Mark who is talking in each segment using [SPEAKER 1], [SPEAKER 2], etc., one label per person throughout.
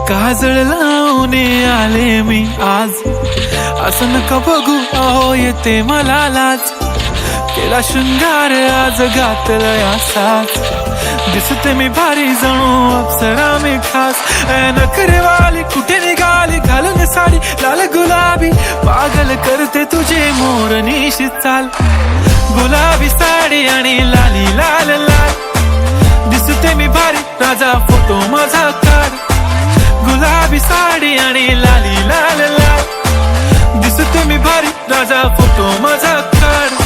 [SPEAKER 1] काजळ लावून आले मी आज, असं नका बघू अहो येते मला लाज. केला शृंगार आज घातलंय असाच, दिसते मी भारी जणू अप्सरा मी खास. नखरेवाली कुठे निघाली घालून साडी लाल गुलाबी, पागल करते तुझे मोरनीशी चाल. गुलाबी साडी आणि लाली लाल लाल, दिसते मी भारी राजा फोटो माझा काढ. गुलाबी साडी आणि लाली लाल लाल, दिसते मी भारी राजा फोटो माझा काढ.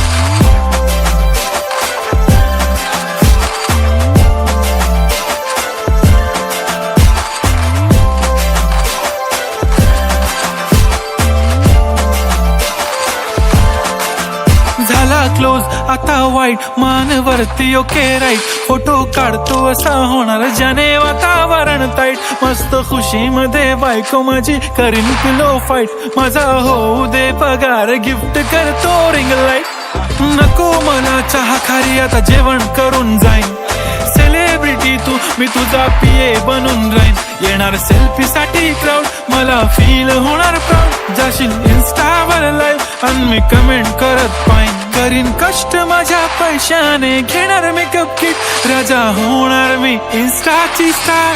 [SPEAKER 1] झाला क्लोज आता वाईट, मान वरती ओके राईट. फोटो काढतो असा होणार ज्याने वातावरण ताईट. मस्त खुशी मध्ये बायको माझी करीन पिलो फाईट. माझा होऊ दे पगार गिफ्ट करतो रिंग लाईट. नको मला चहा खारी आता जेवण करून जाईन. सेलिब्रिटी तू मी तुझा पिये बनून राहीन. येणार सेल्फी साठी क्राऊड मला फील होणार प्राऊड. जाशील इन्स्टावर लाईव्ह आणि मी कमेंट करत पाईन. करीन कष्ट माझ्या पैशाने घेणार मेकअप किट. राजा होणार मी इन्स्टाची स्टार.